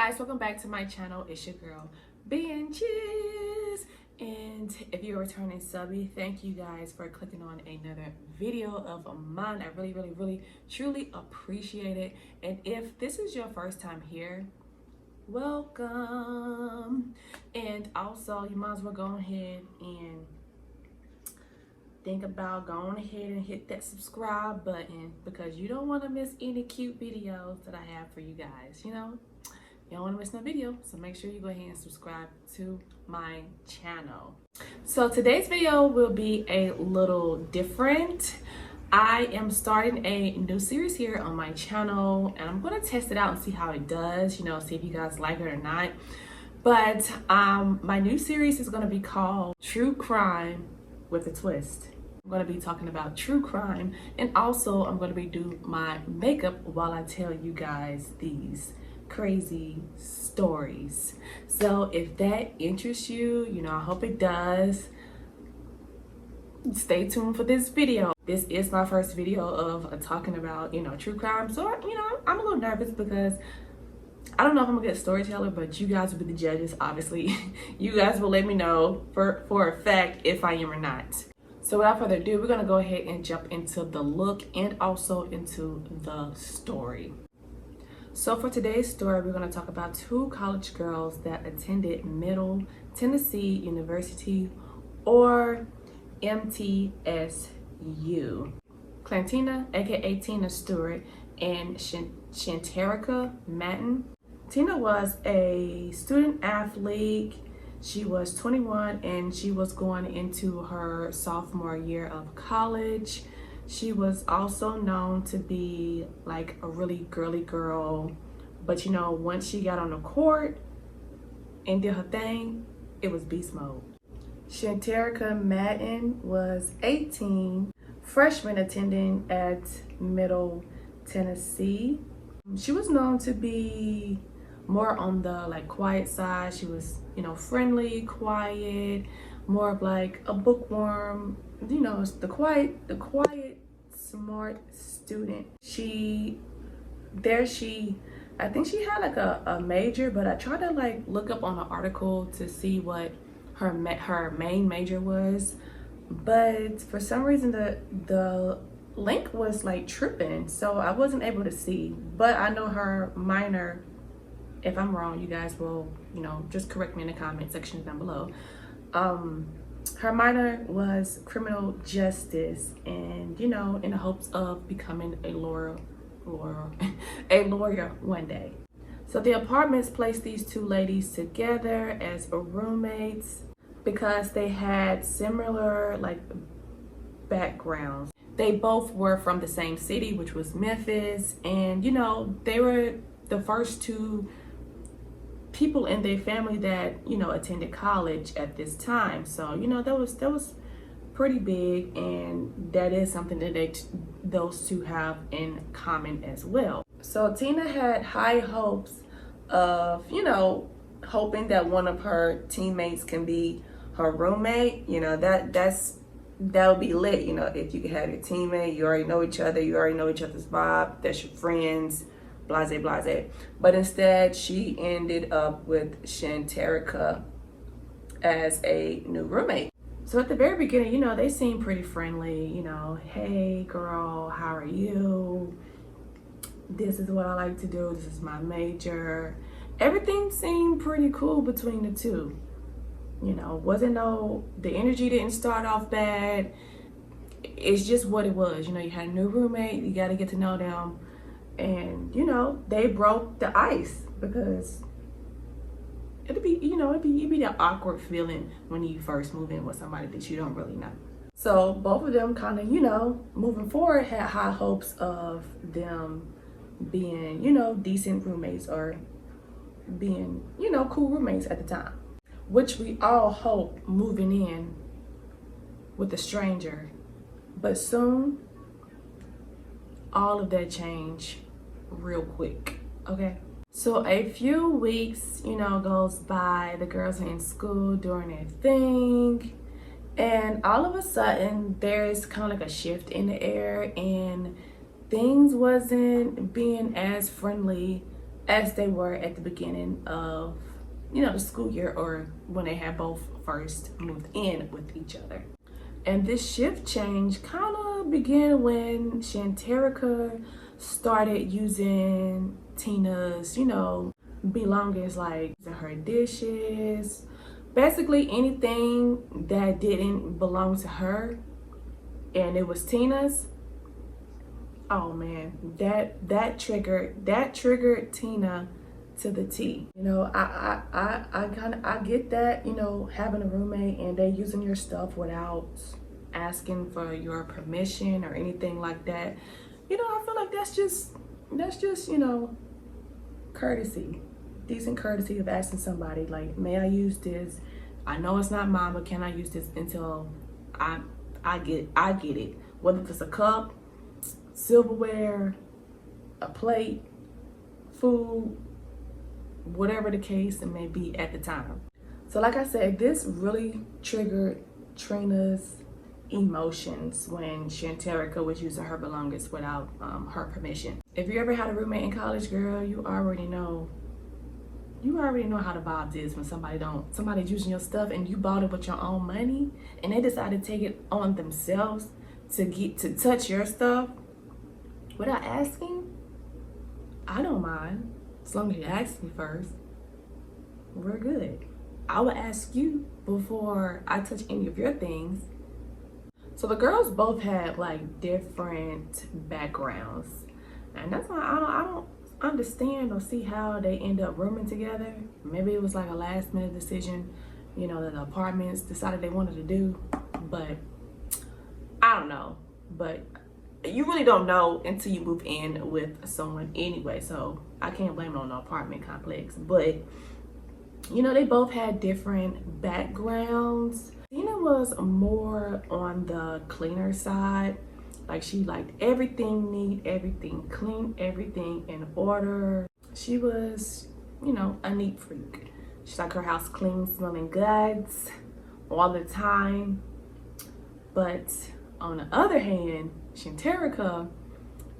guys, welcome back to my channel. It's your girl CHIZ, and if you're a returning subby, thank you guys for clicking on another video of mine. I really truly appreciate it. And if this is your first time here, welcome. And also, you might as well go ahead and think about going ahead and hit that subscribe button, because you don't want to miss any cute videos that I have for you guys. You don't want to miss no video, so make sure you go ahead and subscribe to my channel. So today's video will be a little different. I am starting a new series here on my channel, and I'm going to test it out and see how it does, see if you guys like it or not. But my new series is going to be called True Crime with a Twist. I'm going to be talking about true crime, and also I'm going to be doing my makeup while I tell you guys these crazy stories. So if that interests you, I hope it does, stay tuned for this video. This is my first video of talking about true crime, so I'm a little nervous because I don't know if I'm a good storyteller, but you guys will be the judges. Obviously you guys will let me know for a fact if I am or not. So without further ado, we're gonna go ahead and jump into the look and also into the story. So for today's story, we're going to talk about two college girls that attended Middle Tennessee University, or MTSU. Clantina, aka Tina Stewart, and Chanterica Madden. Tina was a student athlete. She was 21 and she was going into her sophomore year of college. She was also known to be like a really girly girl, but once she got on the court and did her thing, it was beast mode. Chanterica Madden was 18, freshman attending at Middle Tennessee. She was known to be more on the quiet side. She was, friendly, quiet, more of like a bookworm, the quiet, smart student. I think she had a major, but I tried to look up on an article to see what her main major was, but for some reason the link was tripping, so I wasn't able to see. But I know her minor, if I'm wrong, you guys will just correct me in the comment section down below. Her minor was criminal justice, and in the hopes of becoming a lawyer one day. So the apartments placed these two ladies together as roommates because they had similar backgrounds. They both were from the same city, which was Memphis, and they were the first two people in their family that attended college at this time. So that was pretty big, and that is something that those two have in common as well. So Tina had high hopes of hoping that one of her teammates can be her roommate. That would be lit. If you could have your teammate, you already know each other, you already know each other's vibe, that's your friends, blase. But instead she ended up with Chanterica as a new roommate. So at the very beginning, they seemed pretty friendly. Hey girl, how are you? This is what I like to do, this is my major. Everything seemed pretty cool between the two. The energy didn't start off bad. It's just what it was. You had a new roommate, you got to get to know them. And they broke the ice, because it'd be that awkward feeling when you first move in with somebody that you don't really know. So both of them kind of moving forward had high hopes of them being decent roommates, or being cool roommates at the time, which we all hope moving in with a stranger. But soon all of that changed real quick. Okay, so a few weeks goes by. The girls are in school doing their thing, and all of a sudden there's kind of a shift in the air, and things wasn't being as friendly as they were at the beginning of, you know, the school year, or when they had both first moved in with each other. And this shift change kind of began when Chanterica started using Tina's, you know, belongings, like her dishes, basically anything that didn't belong to her and it was Tina's. Oh man, that triggered Tina to the T. You know, I get that, you know, having a roommate and they using your stuff without asking for your permission or anything like that. You know, I feel like that's just, you know, courtesy. Decent courtesy of asking somebody, like, may I use this? I know it's not mine, but can I use this until I get it. Whether it's a cup, silverware, a plate, food, whatever the case it may be at the time. So like I said, this really triggered Trina's emotions when Chanterica was using her belongings without her permission. If you ever had a roommate in college, girl, you already know how the vibes is when somebody's using your stuff and you bought it with your own money and they decide to take it on themselves to touch your stuff without asking. I don't mind, as long as you ask me first. We're good. I would ask you before I touch any of your things. So the girls both had like different backgrounds, and that's why I don't understand or see how they end up rooming together. Maybe it was like a last minute decision, you know, that the apartments decided they wanted to do, but I don't know. But you really don't know until you move in with someone anyway, so I can't blame it on the apartment complex. But you know, they both had different backgrounds. Tina was more on the cleaner side. Like, she liked everything neat, everything clean, everything in order. She was, you know, a neat freak. She liked her house clean, smelling good all the time. But on the other hand, Chanterica,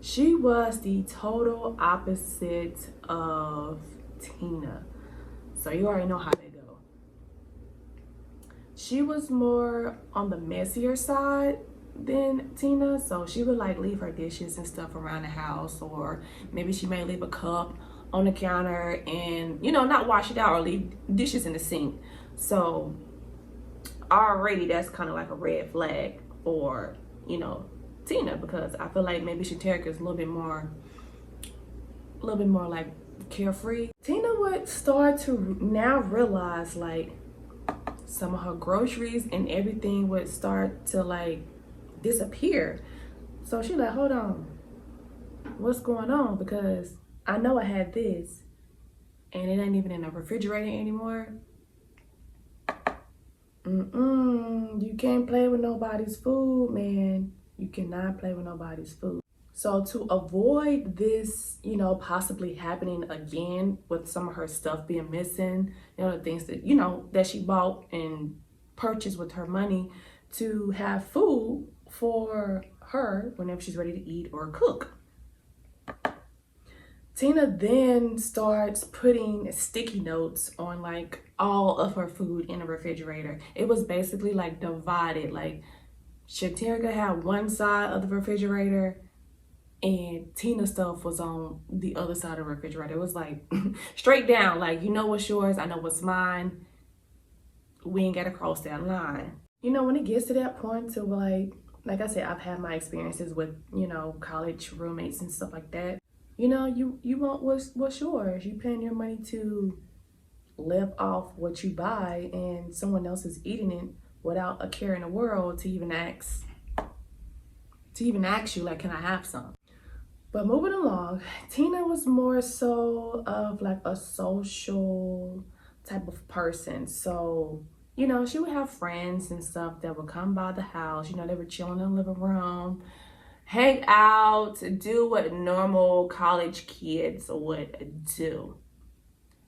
she was the total opposite of Tina. So you already know how they go. She was more on the messier side than Tina, so she would like leave her dishes and stuff around the house, or maybe she may leave a cup on the counter and, you know, not wash it out, or leave dishes in the sink. So already that's kind of like a red flag for, you know, Tina, because I feel like maybe Chanterica is a little bit more like carefree. Tina would start to now realize like some of her groceries and everything would start to like disappear. So she like, hold on, what's going on? Because I know I had this and it ain't even in the refrigerator anymore. You can't play with nobody's food, man. You cannot play with nobody's food. So to avoid this, you know, possibly happening again with some of her stuff being missing, you know, the things that, you know, that she bought and purchased with her money, to have food for her whenever she's ready to eat or cook. Tina then starts putting sticky notes on like all of her food in the refrigerator. It was basically like divided. Like, Chanterica had one side of the refrigerator and Tina's stuff was on the other side of the refrigerator. It was like straight down, like, you know what's yours, I know what's mine. We ain't gotta cross that line. You know, when it gets to that point to like I said, I've had my experiences with, you know, college roommates and stuff like that. You know, you want what's yours. You paying your money to live off what you buy, and someone else is eating it without a care in the world to even ask you, like, can I have some? But moving along, Tina was more so of like a social type of person. So, you know, she would have friends and stuff that would come by the house. You know, they would chill in the living room, hang out, do what normal college kids would do.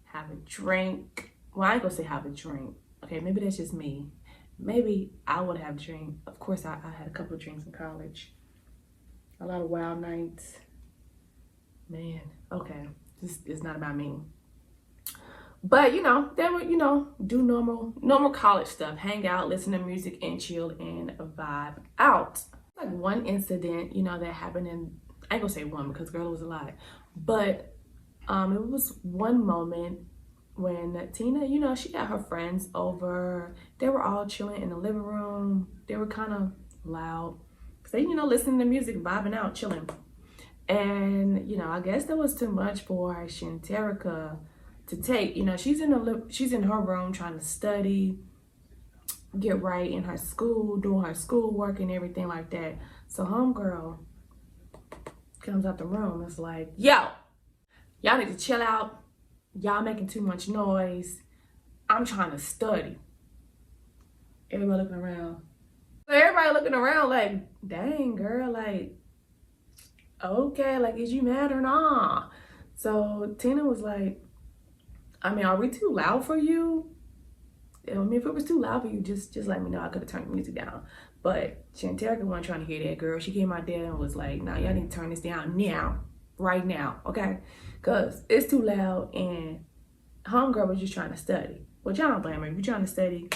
Have a drink. Well, I ain't gonna say have a drink. Okay, maybe that's just me. Maybe I would have a drink. Of course, I had a couple of drinks in college. A lot of wild nights. Man, okay. It's not about me. But you know, they would, you know, do normal college stuff, hang out, listen to music, and chill and vibe out. Like one incident, you know, that happened in, I ain't gonna say one because girl, it was a lot, but it was one moment when Tina, you know, she got her friends over. They were all chilling in the living room. They were kind of loud. They, you know, listening to music, vibing out, chilling. And, you know, I guess that was too much for Chanterica to take. You know, she's in her room trying to study, get right in her school, doing her schoolwork and everything like that. So homegirl comes out the room. It's like, yo, y'all need to chill out. Y'all making too much noise. I'm trying to study. Everybody looking around. So everybody looking around like, dang girl, like, okay, like, is you mad or not? So Tina was like, I mean, are we too loud for you? I mean, if it was too loud for you, just let me know. I could have turned the music down. But Chanterica wasn't trying to hear that, girl. She came out there and was like, nah, y'all need to turn this down now. Right now, okay? Because it's too loud and homegirl was just trying to study. Well, y'all don't blame her. If you're trying to study,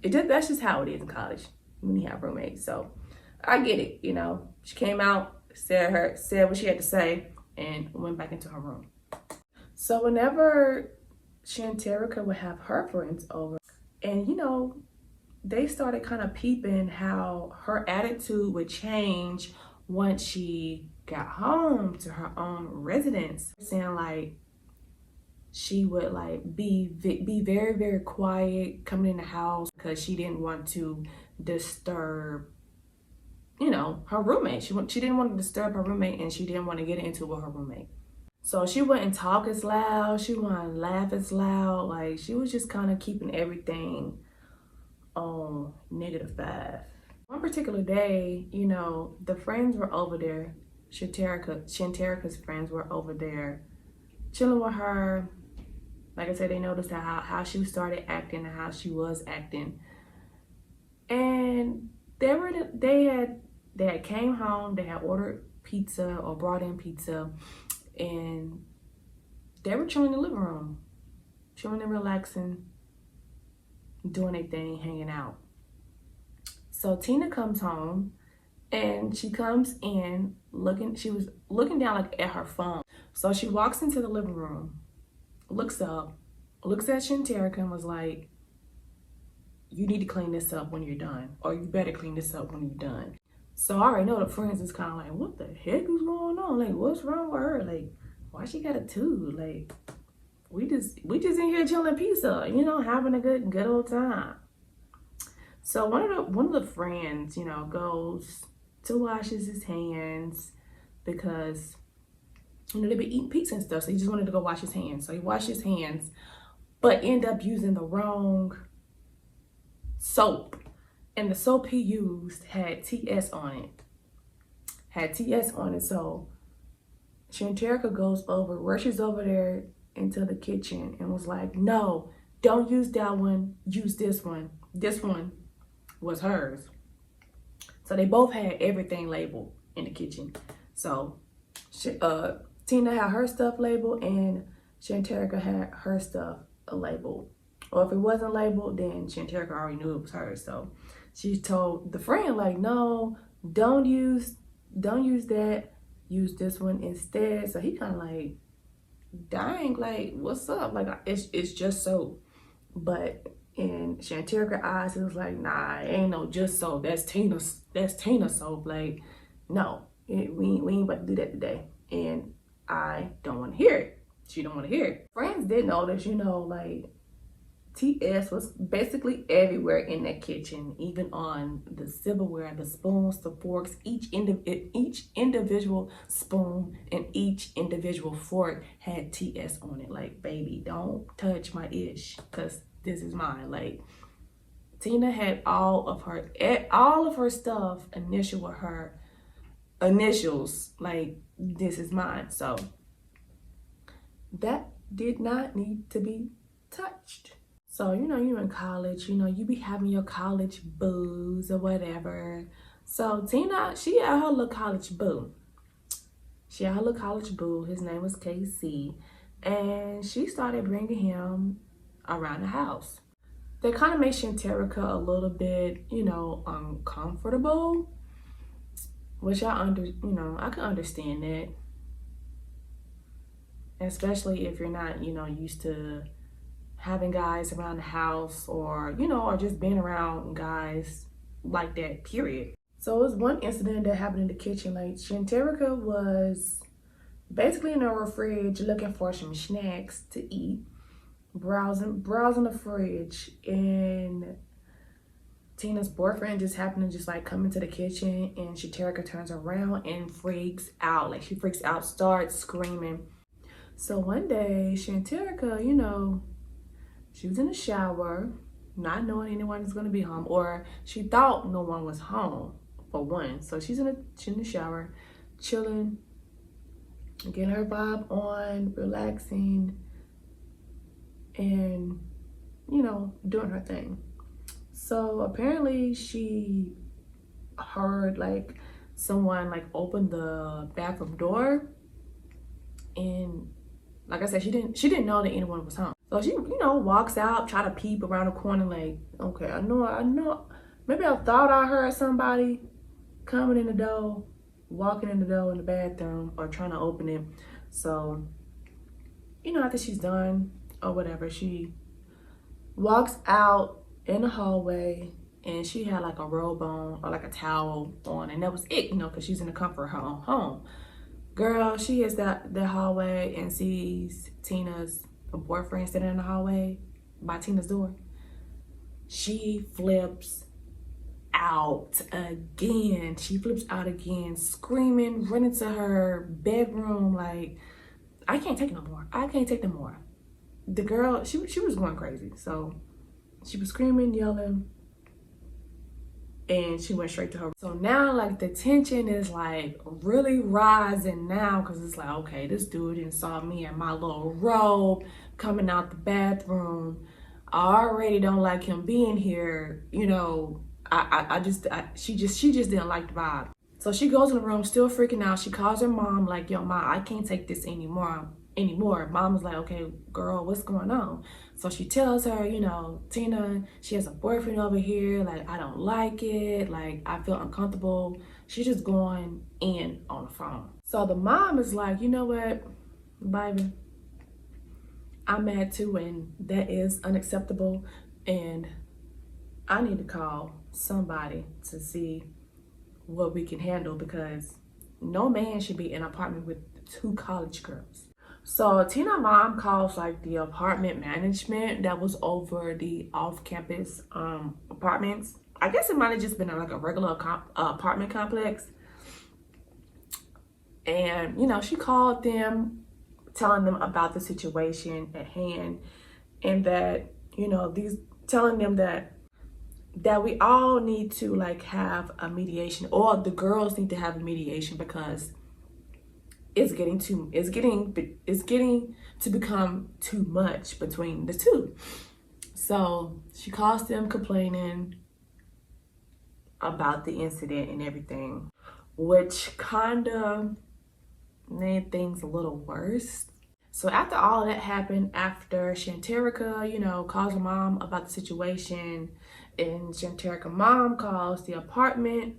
that's just how it is in college when you have roommates. So I get it, you know. She came out, said what she had to say, and went back into her room. So whenever Chanterica would have her friends over, and you know, they started kind of peeping how her attitude would change once she got home to her own residence, saying like she would like be very, very quiet coming in the house because she didn't want to disturb, you know, her roommate. She didn't want to disturb her roommate, and she didn't want to get into it with her roommate. So she wouldn't talk as loud, she wouldn't laugh as loud, like she was just kind of keeping everything on -5. One particular day, you know, the friends were over there. Chanterica's friends were over there chilling with her. Like I said, they noticed how she started acting and how she was acting. And they had came home, they had ordered pizza or brought in pizza, and they were chilling in the living room, chilling and relaxing, doing their thing, hanging out. So Tina comes home and she comes in she was looking down like at her phone. So she walks into the living room, looks up, looks at Chanterica and was like, you need to clean this up when you're done, or you better clean this up when you're done. So I already know the friends is kind of like, what the heck is going on? Like, what's wrong with her? Like, why she got a tube? Like, we just in here chilling pizza, you know, having a good old time. So one of the friends, you know, goes to washes his hands because, you know, they be eating pizza and stuff. So he just wanted to go wash his hands. So he washed his hands, but ended up using the wrong soap. And the soap he used had TS on it. So Chanterica goes over, rushes over there into the kitchen and was like, no, don't use that one, use this one. This one was hers. So they both had everything labeled in the kitchen. So Tina had her stuff labeled and Chanterica had her stuff labeled. Or if it wasn't labeled, then Chanterica already knew it was hers. So she told the friend, like, no, don't use that, use this one instead. So he kind of like, dang, like, what's up? Like, it's just soap. But in Chanterica's eyes, it was like, nah, it ain't no just soap. That's Tina soap. Like, no, we ain't about to do that today. And I don't want to hear it. She don't want to hear it. Friends did notice, you know, like, TS was basically everywhere in that kitchen, even on the silverware, the spoons, the forks, each individual spoon and each individual fork had TS on it. Like, baby, don't touch my ish, because this is mine. Like, Tina had all of her stuff initial with her initials, like, this is mine. So that did not need to be touched. So, you know, you're in college, you know, you be having your college booze or whatever. So Tina, she had her little college boo. She had her little college boo. His name was KC. And she started bringing him around the house. That kind of made Chanterica a little bit, you know, uncomfortable. Which I can understand that. Especially if you're not, you know, used to having guys around the house, or, you know, or just being around guys like that, period. So it was one incident that happened in the kitchen. Like, Chanterica was basically in her fridge looking for some snacks to eat, browsing the fridge, and Tina's boyfriend just happened to just like come into the kitchen, and Chanterica turns around and freaks out. Like, she freaks out, starts screaming. So one day, Chanterica, you know, she was in the shower, not knowing anyone was gonna be home, or she thought no one was home, for one. So she's in the shower, chilling, getting her vibe on, relaxing, and, you know, doing her thing. So apparently she heard like someone like open the bathroom door, and like I said, she didn't know that anyone was home. So she, you know, walks out, try to peep around the corner, like, okay, I know, maybe I thought I heard somebody coming in the door, walking in the door in the bathroom, or trying to open it. So, you know, after she's done or whatever, she walks out in the hallway, and she had like a robe on or like a towel on, and that was it, you know, because she's in the comfort of her own home. Girl, she hits that hallway and sees Tina's boyfriend sitting in the hallway by Tina's door. She flips out again. She flips out again, screaming, running to her bedroom like, I can't take no more. I can't take no more. The girl, she was going crazy. So she was screaming, yelling, and she went straight to her. So now, like, the tension is like really rising now, because it's like, okay, this dude didn't saw me in my little robe coming out the bathroom. I already don't like him being here, you know. She just didn't like the vibe. So she goes in the room, still freaking out. She calls her mom, like, yo, Ma, I can't take this anymore. Mom was like, okay, girl, what's going on? So she tells her, you know, Tina, she has a boyfriend over here. Like, I don't like it. Like, I feel uncomfortable. She's just going in on the phone. So the mom is like, you know what, baby, I'm mad too, and that is unacceptable. And I need to call somebody to see what we can handle, because no man should be in an apartment with 2 college girls. So Tina's mom calls like the apartment management that was over the off-campus apartments. I guess it might have just been like a regular apartment complex. And, you know, she called them, telling them about the situation at hand, and that, you know, telling them that we all need to like have a mediation, or the girls need to have a mediation, because it's getting to become too much between the 2. So she calls them complaining about the incident and everything, which kind of made things a little worse. So after all that happened, after Chanterica, you know, calls her mom about the situation, and Chanterica mom calls the apartment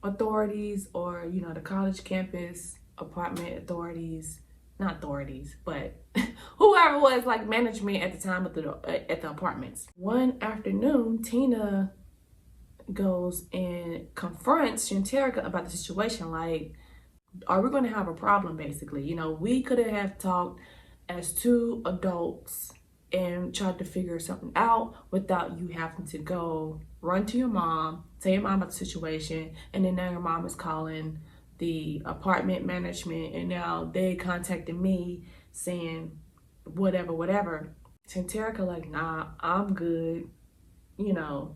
authorities, or, you know, the college campus apartment authorities, not authorities, but whoever was like management at the time at the apartments. One afternoon, Tina goes and confronts Chanterica about the situation. Like, are we going to have a problem, basically? You know, we could have talked as 2 adults and tried to figure something out without you having to go run to your mom, tell your mom about the situation, and then now your mom is calling the apartment management, and now they contacted me saying whatever. Chanterica like, nah, I'm good. You know,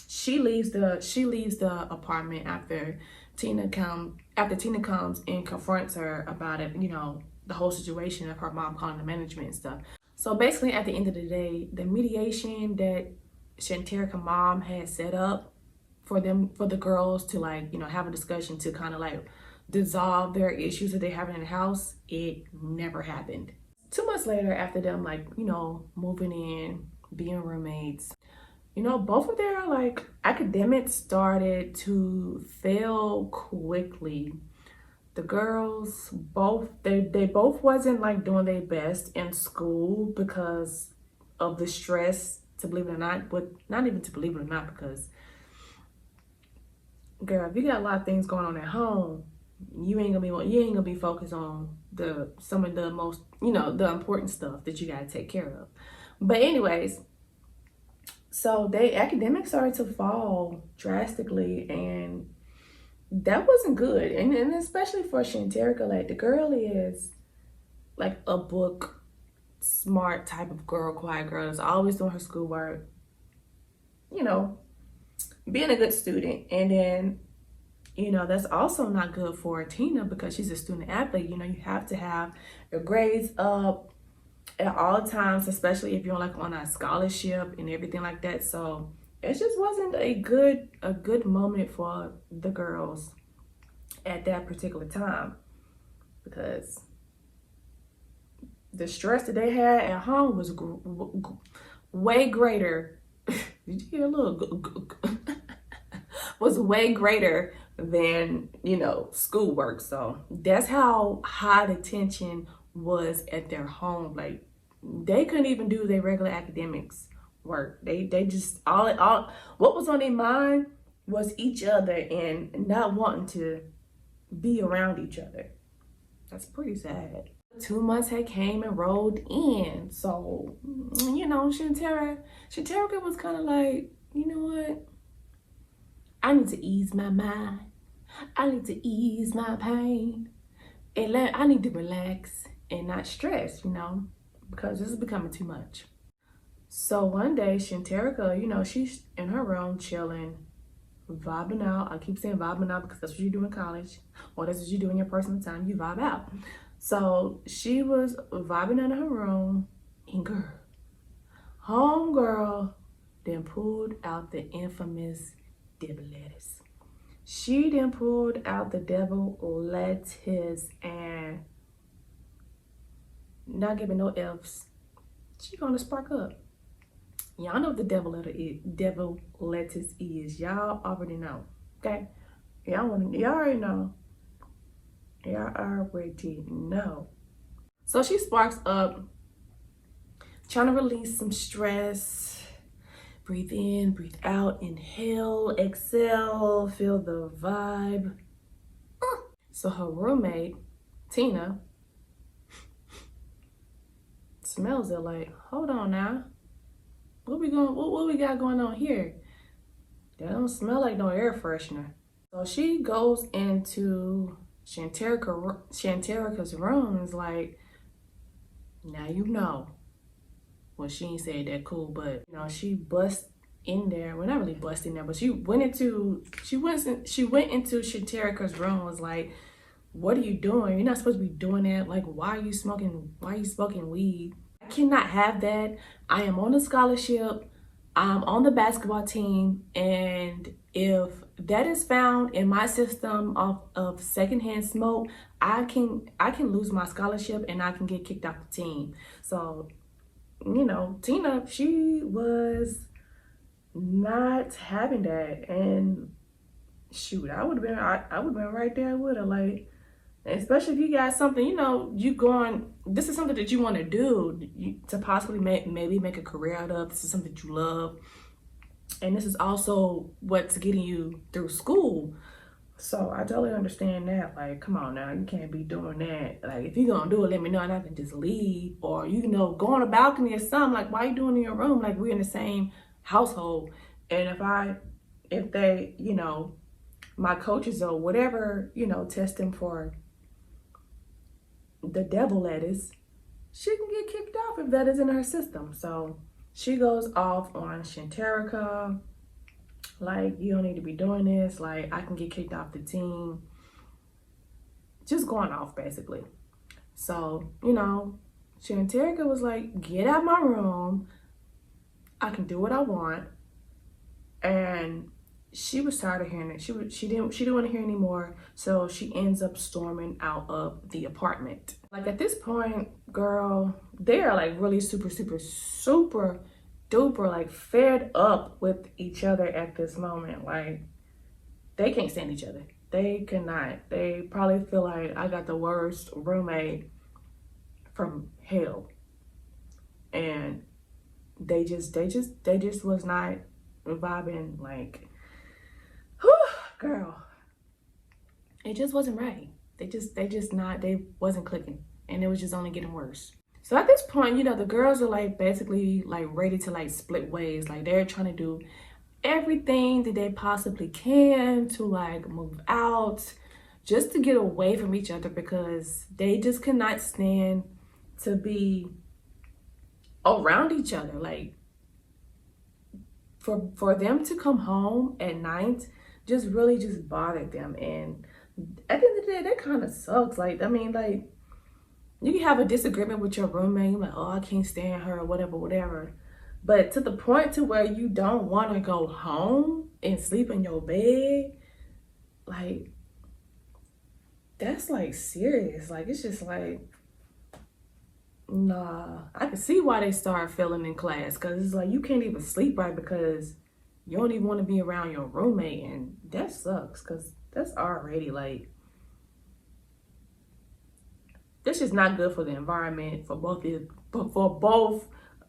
she leaves the apartment after Tina comes and confronts her about it, you know, the whole situation of her mom calling the management and stuff. So basically, at the end of the day, the mediation that Chanterica mom had set up for the girls to, like, you know, have a discussion to kind of like dissolve their issues that they have in the house. It never happened. 2 months later, after them, like, you know, moving in, being roommates, you know, both of their like academics started to fail quickly. The girls both, they both wasn't like doing their best in school because of the stress, to believe it or not, but not even to believe it or not, because girl, if you got a lot of things going on at home, you ain't gonna be focused on some of the most, you know, the important stuff that you gotta take care of. But anyways, so they academics started to fall drastically, and that wasn't good. And especially for Chanterica, like the girl is like a book smart type of girl, quiet girl, that's always doing her schoolwork, you know, being a good student. And then, you know, that's also not good for Tina because she's a student athlete. You know, you have to have your grades up at all times, especially if you're like on a scholarship and everything like that. So it just wasn't a good moment for the girls at that particular time, because the stress that they had at home was way greater. Did you hear a little? Was way greater than, you know, schoolwork. So that's how high the tension was at their home. Like they couldn't even do their regular academics work. They just all what was on their mind was each other and not wanting to be around each other. That's pretty sad. 2 months had came and rolled in. So, you know, Chanterica was kind of like, you know what? I need to ease my mind. I need to ease my pain. And I need to relax and not stress, you know, because this is becoming too much. So one day, Chanterica, you know, she's in her room chilling, vibing out. I keep saying vibing out because that's what you do in college, or that's what you do in your personal time. You vibe out. So she was vibing in her room, and girl, homegirl, then pulled out the infamous devil lettuce. She then pulled out the devil lettuce, and not giving no F's, she gonna spark up. Y'all know what the devil lettuce is. Y'all already know. Okay? Y'all already know. Y'all already know. So she sparks up, trying to release some stress. Breathe in, breathe out, inhale, exhale, feel the vibe. So her roommate, Tina, smells it like, hold on now. What we got going on here? That don't smell like no air freshener. So she goes into Chanterica's room and is like, now you know. Well, she ain't said that cool, but you know, she bust in there. Well, not really bust in there, but she went into Chanterica's room and was like, what are you doing? You're not supposed to be doing that. Like, why are you smoking weed? I cannot have that. I am on a scholarship. I'm on the basketball team, and if that is found in my system of secondhand smoke, I can lose my scholarship and I can get kicked off the team. So, you know, Tina, she was not having that, and shoot, I would have been right there with her, like, especially if you got something, you know, this is something that you want to do, to possibly maybe make a career out of. This is something that you love, and this is also what's getting you through school. So I totally understand that. Like, come on now, you can't be doing that. Like, if you're gonna do it, let me know and I can just leave. Or, you know, go on a balcony or something. Like, why are you doing it in your room? Like, we're in the same household. And if they, you know, my coaches or whatever, you know, test them for the devil lettuce, she can get kicked off if that is in her system. So she goes off on Chanterica, like, you don't need to be doing this, like, I can get kicked off the team. Just going off, basically. So, you know, Chanterica was like, get out my room, I can do what I want. And she was tired of hearing it. She didn't want to hear anymore. So she ends up storming out of the apartment. Like at this point, girl, they are like really super duper like fed up with each other at this moment. Like they can't stand each other. They cannot. They probably feel like I got the worst roommate from hell. And they just was not vibing. Like, whew, girl, it just wasn't right. They wasn't clicking, and it was just only getting worse. So at this point, you know, the girls are like basically like ready to like split ways. Like they're trying to do everything that they possibly can to like move out, just to get away from each other, because they just cannot stand to be around each other. Like for them to come home at night just really just bothered them. And at the end of the day, that kind of sucks. Like, I mean, like, you can have a disagreement with your roommate, you're like, oh, I can't stand her, or whatever. But to the point to where you don't want to go home and sleep in your bed, like, that's like serious. Like, it's just like, nah. I can see why they start failing in class, because it's like you can't even sleep right because you don't even want to be around your roommate, and that sucks, because that's already like, this is not good for the environment, for both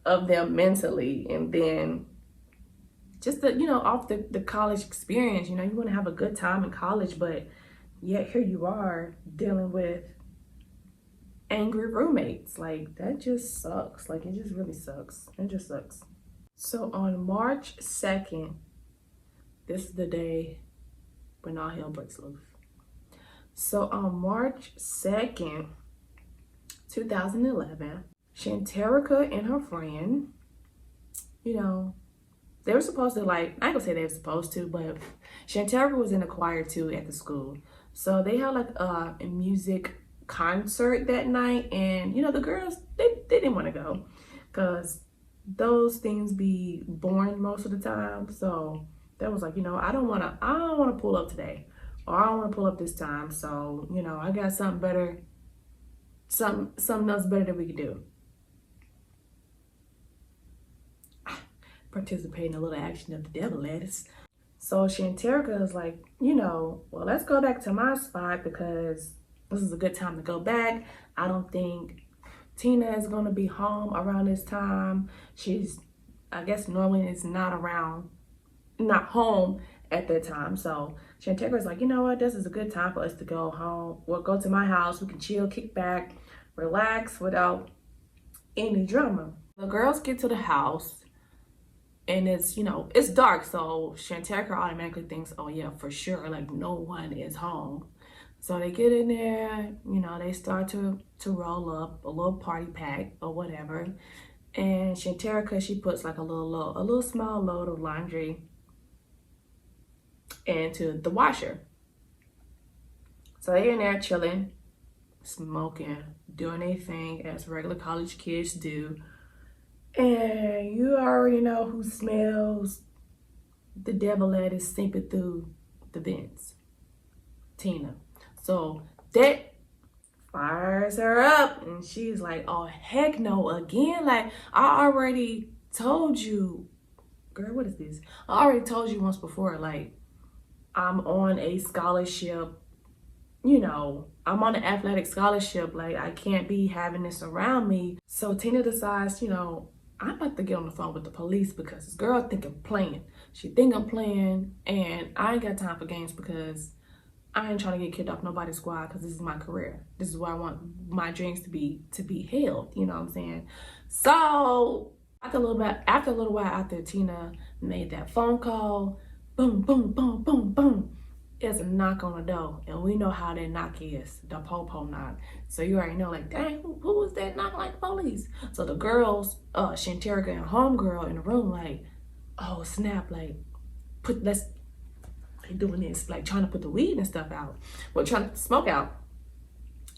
of them mentally. And then just the, you know, off the college experience, you know, you want to have a good time in college, but yet here you are dealing with angry roommates. Like, that just sucks. Like, it just really sucks. It just sucks. So on March 2nd, this is the day when all hell breaks loose. So on March 2nd, 2011, Chanterica and her friend, you know, they were supposed to, like, I ain't gonna say they were supposed to, but Chanterica was in a choir too at the school. So they had like a music concert that night, and you know, the girls, they didn't want to go because those things be boring most of the time. So that was like, you know, I don't want to pull up today, or I don't want to pull up this time. So, you know, I got something better, something else better that we could do. Participate in a little action of the devil, ladies. So Chanterica is like, you know, well, let's go back to my spot because this is a good time to go back. I don't think Tina is going to be home around this time. She's, I guess, normally is not home at that time. So Chanterica is like, you know what, this is a good time for us to go home. We'll go to my house. We can chill, kick back, relax without any drama. The girls get to the house. And it's, you know, it's dark, so Chanterica automatically thinks, oh yeah, for sure, like no one is home. So they get in there, you know, they start to roll up a little party pack or whatever. And Chanterica, she puts like a little small load of laundry into the washer. So they're in there chilling, smoking, doing their thing as regular college kids do. And you already know who smells the devil that is seeping through the vents. Tina. So that fires her up, and she's like, oh heck no, again? Like, I already told you, girl, what is this? I already told you once before, like, I'm on a scholarship, you know, I'm on an athletic scholarship, like I can't be having this around me. So Tina decides, you know, I'm about to get on the phone with the police because this girl think I'm playing. She think I'm playing, and I ain't got time for games because I ain't trying to get kicked off nobody's squad because this is my career. This is where I want my dreams to be held, you know what I'm saying? So after a little while after Tina made that phone call, boom, boom, boom, boom, boom, it's a knock on the door, and we know how that knock is, the po-po knock. So you already know, like, dang, who was that knock like the police? So the girls, Chanterica and homegirl in the room, like, oh snap, like, they doing this, like trying to put the weed and stuff out, well, trying to put the smoke out.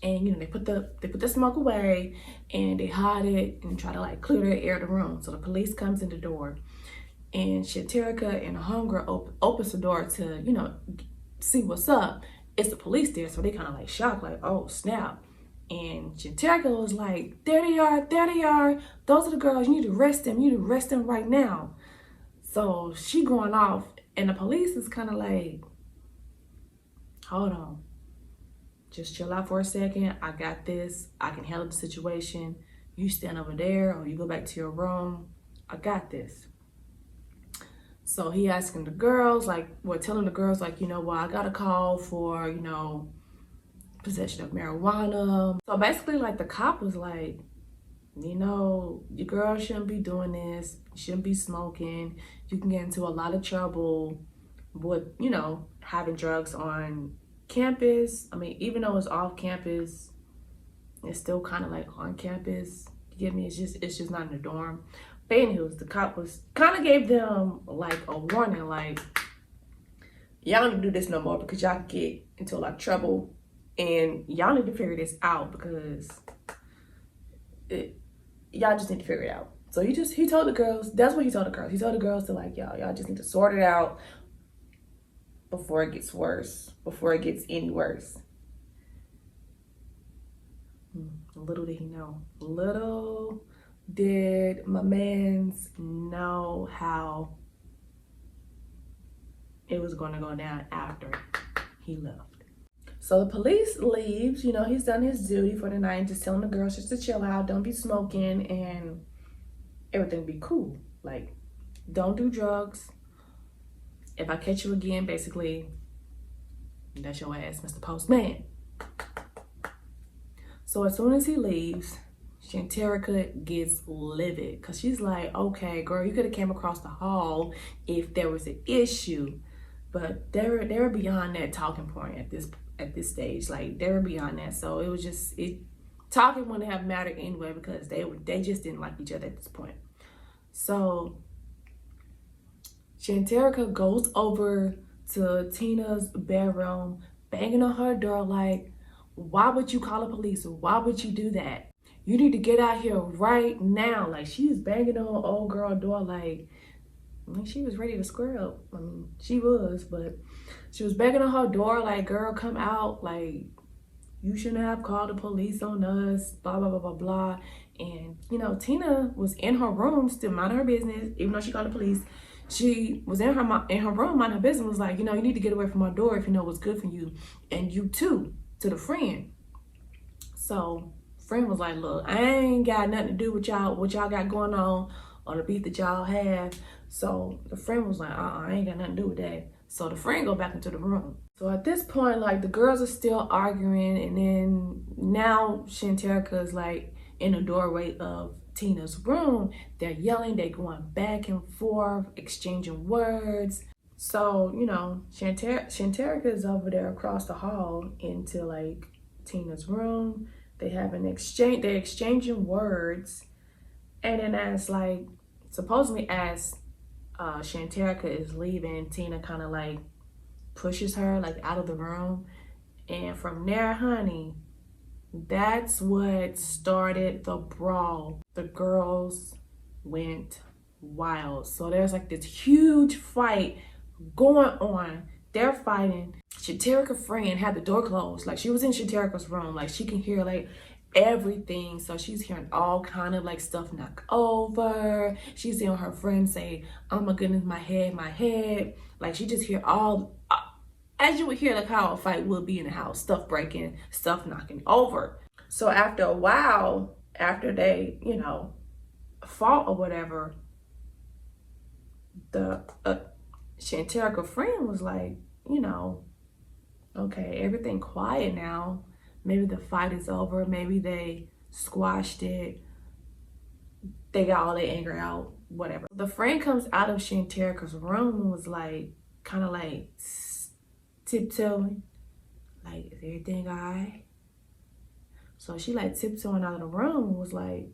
And you know, they put the smoke away and they hide it and try to like clear the air of the room. So the police comes in the door, And Chanterica and Hunger opens the door to, you know, see what's up. It's the police there, so they kind of like shocked, like, oh snap. And Chanterica was like, there they are, there they are. Those are the girls, you need to arrest them, you need to arrest them right now. So she going off, and the police is kind of like, hold on. Just chill out for a second. I got this. I can handle the situation. You stand over there or you go back to your room. I got this. So he asking the girls, like, well, telling the girls, like, you know, well, I got a call for, you know, possession of marijuana. So basically, like, the cop was like, you know, your girl shouldn't be doing this. You shouldn't be smoking. You can get into a lot of trouble with, you know, having drugs on campus. I mean, even though it's off campus, it's still kind of like on campus. You get me? It's just not in the dorm. But anyways, the cop was kind of gave them like a warning, like, y'all don't do this no more because y'all can get into a lot of trouble, and y'all need to figure this out because y'all just need to figure it out. So he told the girls, that's what he told the girls. He told the girls to like, y'all just need to sort it out before it gets worse, before it gets any worse. Little did he know. Little did my mans know how it was going to go down after he left. So the police leaves, you know, he's done his duty for the night, just telling the girls just to chill out, don't be smoking, and everything be cool. Like, don't do drugs. If I catch you again, basically, that's your ass, Mr. Postman. So as soon as he leaves, Chanterica gets livid because she's like, okay, girl, you could have came across the hall if there was an issue. But they were beyond that talking point at this stage. Like, they were beyond that. So it was just, talking wouldn't have mattered anyway because they just didn't like each other at this point. So Chanterica goes over to Tina's bedroom, banging on her door like, why would you call the police? Why would you do that? You need to get out here right now. Like, she was banging on old girl door like, I mean, she was ready to square up. I mean, she was, but she was banging on her door like, girl, come out. Like, you shouldn't have called the police on us, blah, blah, blah, blah, blah. And, you know, Tina was in her room still minding her business, even though she called the police. She was in her room minding her business, was like, you know, you need to get away from my door if you know what's good for you. And you too, to the friend. So friend was like, look, I ain't got nothing to do with y'all, what y'all got going on or the beef that y'all have. So the friend was like, I ain't got nothing to do with that. So the friend go back into the room. So at this point, like, the girls are still arguing, and then now Chanterica is like in the doorway of Tina's room. They're yelling, they're going back and forth, exchanging words. So, you know, Chanterica is over there across the hall into like Tina's room. They have they're exchanging words. And then as like, supposedly as Chanterica is leaving, Tina kind of like pushes her like out of the room. And from there, honey, that's what started the brawl. The girls went wild. So there's like this huge fight going on. They're fighting. Chanterica's friend had the door closed. Like, she was in Chanterica's room. Like, she can hear like everything. So she's hearing all kind of like stuff knock over. She's hearing her friend say, oh my goodness, my head. Like, she just hear all, as you would hear like how a fight would be in the house. Stuff breaking, stuff knocking over. So after a while, after they, you know, fought or whatever, the Chanterica friend was like, you know, okay, everything quiet now. Maybe the fight is over. Maybe they squashed it. They got all their anger out, whatever. The friend comes out of Chanterica's room and was like, kind of like tiptoeing. Like, is everything all right? So she like tiptoeing out of the room and was like,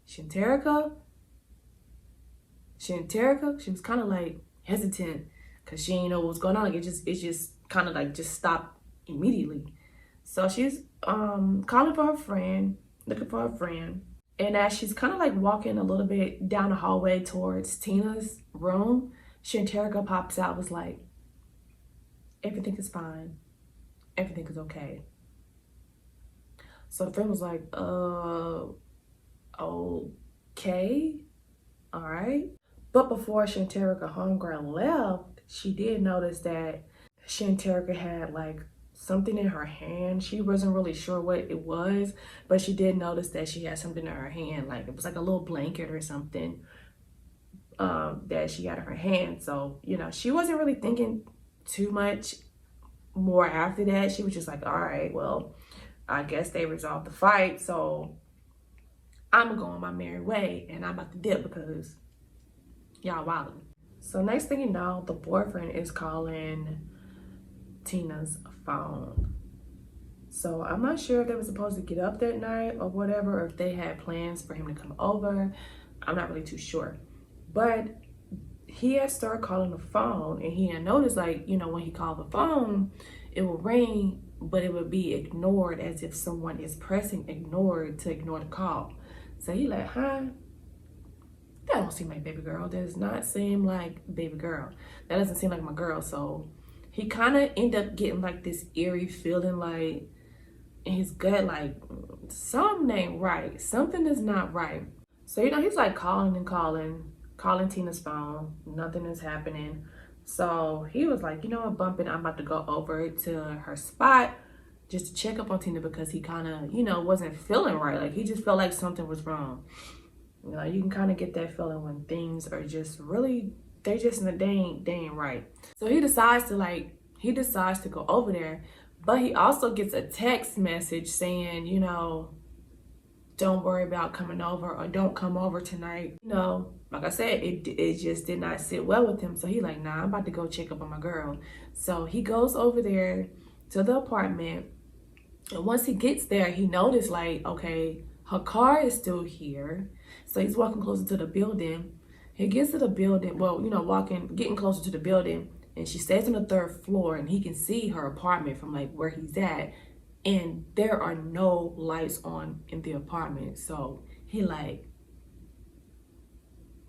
Chanterica? She was kind of like hesitant because she didn't know what was going on. Like, it just kind of like just stopped immediately. So she's calling for her friend, looking for her friend. And as she's kind of like walking a little bit down the hallway towards Tina's room, Chanterica pops out, was like, everything is fine. Everything is okay. So the friend was like, okay, all right. But before Chanterica homegirl left, she did notice that Chanterica had like something in her hand. She wasn't really sure what it was, but she did notice that she had something in her hand. Like it was like a little blanket or something that she had in her hand. So, you know, she wasn't really thinking too much more after that. She was just like, all right, well, I guess they resolved the fight, so I'm gonna go on my merry way and I'm about to dip because y'all wildin'. So next thing you know, the boyfriend is calling Tina's phone. So I'm not sure if they were supposed to get up that night or whatever, or if they had plans for him to come over. I'm not really too sure. But he had started calling the phone, and he had noticed, like, you know, when he called the phone, it would ring, but it would be ignored as if someone is pressing ignore to ignore the call. So he like, huh? That don't seem like baby girl. That does not seem like baby girl. That doesn't seem like my girl. So he kind of ended up getting like this eerie feeling, like in his gut, like something ain't right. Something is not right. So, you know, he's like calling and calling Tina's phone. Nothing is happening. So he was like, you know what, bumping, I'm about to go over to her spot just to check up on Tina, because he kind of, you know, wasn't feeling right. Like he just felt like something was wrong. You know, you can kind of get that feeling when things are just really, they ain't right. So he decides to go over there, but he also gets a text message saying, you know, don't worry about coming over, or don't come over tonight. You know, like I said, it just did not sit well with him. So he like, nah, I'm about to go check up on my girl. So he goes over there to the apartment. And once he gets there, he noticed like, okay, her car is still here. So he's walking closer to the building. He gets to the building, well, you know, getting closer to the building, and she stays on the 3rd floor, and he can see her apartment from like where he's at. And there are no lights on in the apartment. So he like,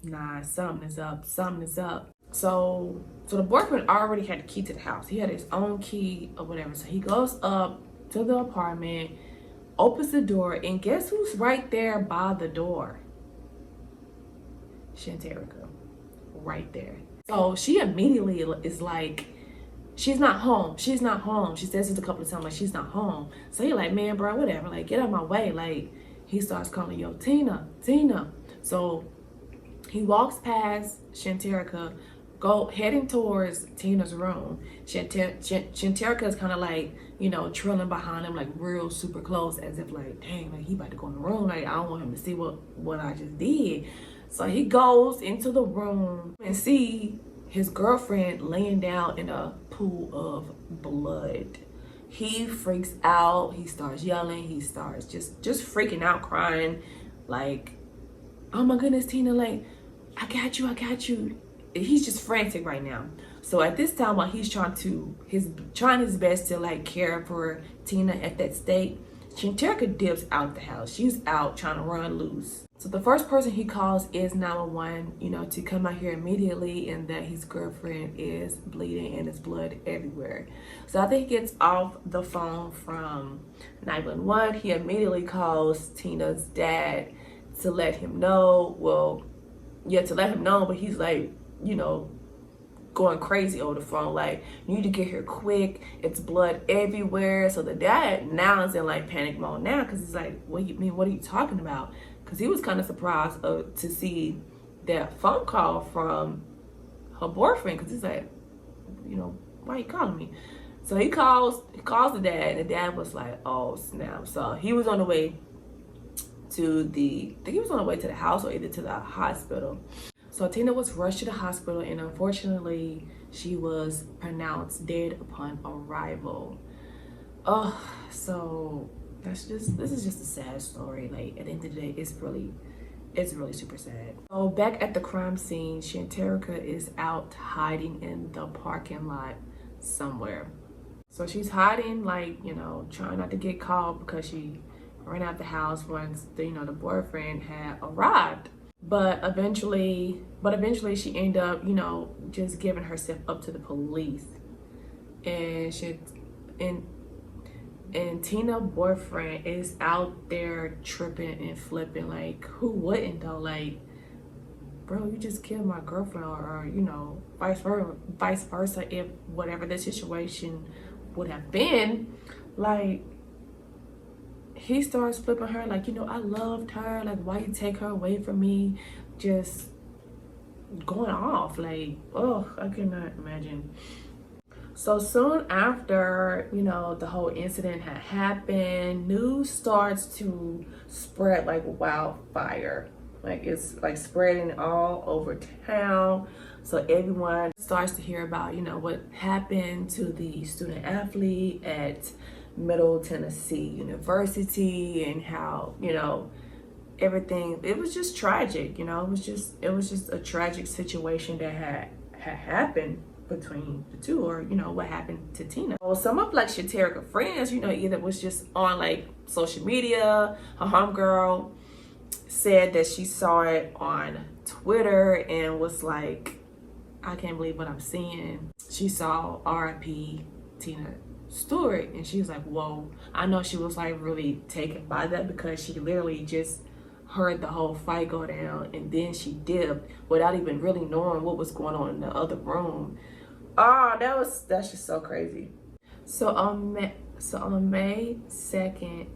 nah, something is up. So the boyfriend already had the key to the house. He had his own key or whatever. So he goes up to the apartment, opens the door, and guess who's right there by the door? Chanterica, right there. So she immediately is like, she's not home. She says it a couple of times, like, she's not home. So he like, man, bro, whatever. Like, get out of my way. Like, he starts calling, yo, Tina. So he walks past Chanterica, heading towards Tina's room. Chanterica is kind of like, you know, trailing behind him, like real super close, as if like, dang, like he about to go in the room. Like, I don't want him to see what I just did. So he goes into the room and see his girlfriend laying down in a pool of blood. He freaks out. He starts yelling. He starts just freaking out, crying, like, oh my goodness, Tina, like, I got you. He's just frantic right now. So at this time, while he's trying his best to like care for Tina at that state, Chanterica dips out the house. She's out trying to run loose. So the first person he calls is 911, you know, to come out here immediately, and that his girlfriend is bleeding and there's blood everywhere. So after he gets off the phone from 911, he immediately calls Tina's dad to let him know. But he's like, you know, going crazy over the phone, like, you need to get here quick, it's blood everywhere. So the dad now is in like panic mode now, because he's like, what do you mean, what are you talking about? Because he was kind of surprised to see that phone call from her boyfriend, because he's like, you know, why are you calling me? So he calls the dad, and the dad was like, oh snap. So he was on the way to the house, or either to the hospital. So Tina was rushed to the hospital, and unfortunately she was pronounced dead upon arrival. So this is just a sad story. Like, at the end of the day, it's really super sad. So back at the crime scene, Chanterica is out hiding in the parking lot somewhere. So she's hiding, like, you know, trying not to get caught, because she ran out the house once the boyfriend had arrived. But eventually she ended up, just giving herself up to the police. And and Tina's boyfriend is out there tripping and flipping. Like, who wouldn't though? Like, bro, you just killed my girlfriend, or vice versa, if whatever the situation would have been. Like, he starts flipping her, like, I loved her, like, why you take her away from me? Just going off, like, oh, I cannot imagine. So soon after, the whole incident had happened, news starts to spread like wildfire. Like, it's like spreading all over town. So everyone starts to hear about, what happened to the student athlete at Middle Tennessee University, and how, everything, it was just tragic, it was just a tragic situation that had happened between the two, or what happened to Tina. Well, some of like Chanterica friends, either was just on like social media. Her homegirl said that she saw it on Twitter and was like, I can't believe what I'm seeing. She saw R.I.P. Tina Stewart, and she was like, whoa. I know she was like really taken by that, because she literally just heard the whole fight go down, and then she dipped without even really knowing what was going on in the other room. That's just so crazy. So on May 2nd,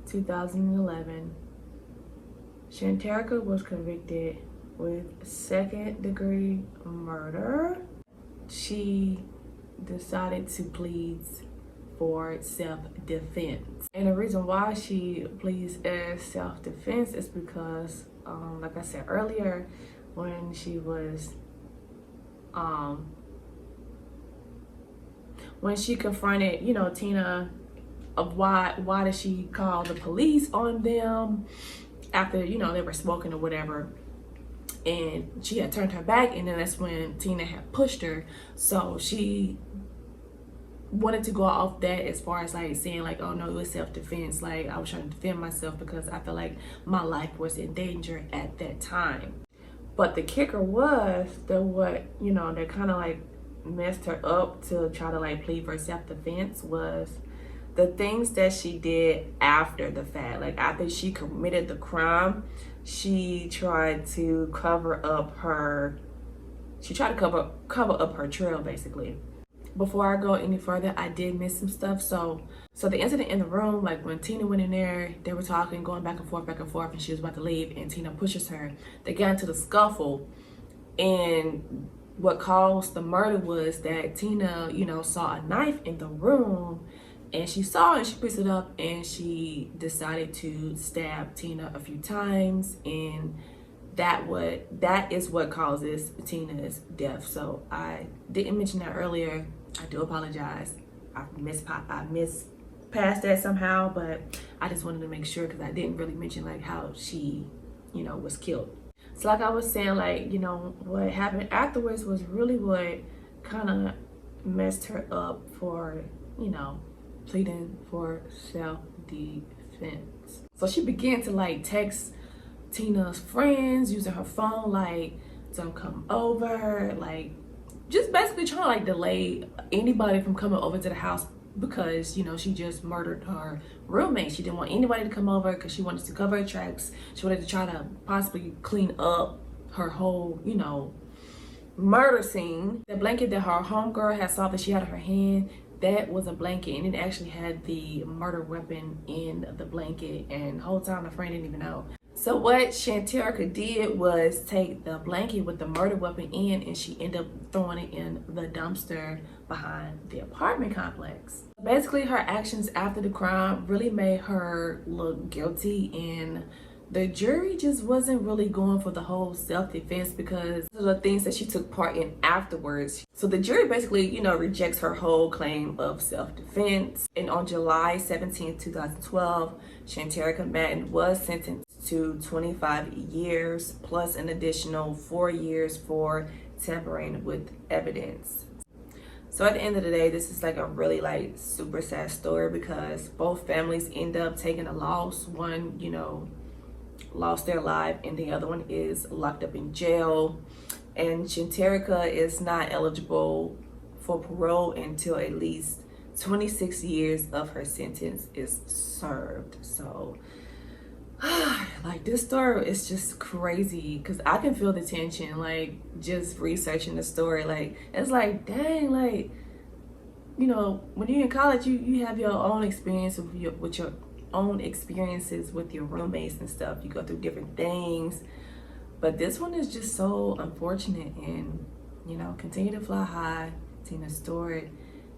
2011, Chanterica was convicted with second-degree murder. She decided to plead for self-defense. And the reason why she pleads as self-defense is because, like I said earlier, when she was, when she confronted, Tina, of why did she call the police on them after, they were smoking or whatever. And she had turned her back, and then that's when Tina had pushed her. So she wanted to go off that, as far as like saying like, oh no, it was self-defense. Like, I was trying to defend myself because I felt like my life was in danger at that time. But the kicker was that kind of like messed her up to try to like plead for self-defense was the things that she did after the fact. Like, after she committed the crime, she tried to cover up her trail, basically. Before I go any further, I did miss some stuff. So the incident in the room, like when Tina went in there, they were talking, going back and forth, and she was about to leave, and Tina pushes her. They got into the scuffle, and what caused the murder was that Tina, saw a knife in the room, and she saw it, and she picked it up, and she decided to stab Tina a few times, and that is what causes Tina's death. So I didn't mention that earlier. I do apologize. I missed past that somehow, but I just wanted to make sure, because I didn't really mention like how she, was killed. So like I was saying, like, what happened afterwards was really what kind of messed her up for, pleading for self-defense. So she began to like text Tina's friends using her phone, like, don't come over, like, just basically trying to like delay anybody from coming over to the house, because she just murdered her roommate. She didn't want anybody to come over because she wanted to cover her tracks. She wanted to try to possibly clean up her whole murder scene. The blanket that her homegirl had saw that she had in her hand, that was a blanket, and it actually had the murder weapon in the blanket, and the whole time the friend didn't even know. So what Chanterica did was take the blanket with the murder weapon in, and she ended up throwing it in the dumpster behind the apartment complex. Basically, her actions after the crime really made her look guilty, and the jury just wasn't really going for the whole self-defense because of the things that she took part in afterwards. So the jury basically, rejects her whole claim of self-defense. And on July 17, 2012, Chanterica Madden was sentenced to 25 years plus an additional 4 years for tampering with evidence. So at the end of the day, this is like a really like super sad story because both families end up taking a loss. One, you know, lost their life and the other one is locked up in jail. And Chanterica is not eligible for parole until at least 26 years of her sentence is served. So like this story is just crazy because I can feel the tension, like just researching the story. Like it's like, dang, like, you know, when you're in college, you have your own experience with your own experiences with your roommates and stuff. You go through different things, but this one is just so unfortunate. And you know, continue to fly high, continue to store it.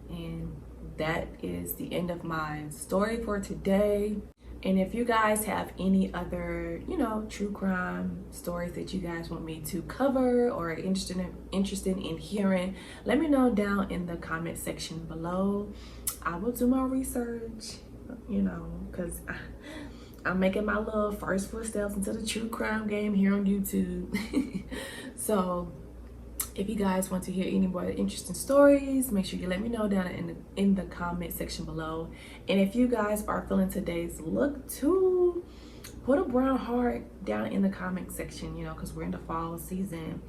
And that is the end of my story for today. And if you guys have any other, you know, true crime stories that you guys want me to cover or are interested in hearing, let me know down in the comment section below. I will do my research, you know, because I'm making my little first footsteps into the true crime game here on YouTube. So if you guys want to hear any more interesting stories, make sure you let me know down in the comment section below. And if you guys are feeling today's look too, put a brown heart down in the comment section, you know, because we're in the fall season.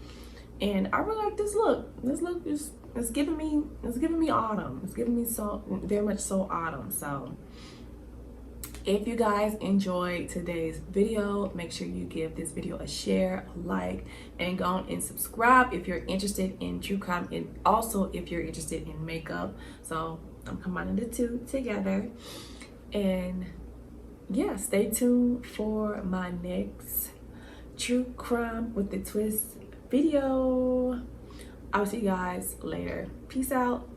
And I really like this look. This look is giving me autumn. It's giving me so very much so autumn. So if you guys enjoyed today's video, make sure you give this video a share, a like, and go on and subscribe if you're interested in true crime and also if you're interested in makeup. So I'm combining the two together. And yeah, stay tuned for my next true crime with the twist video. I'll see you guys later. Peace out.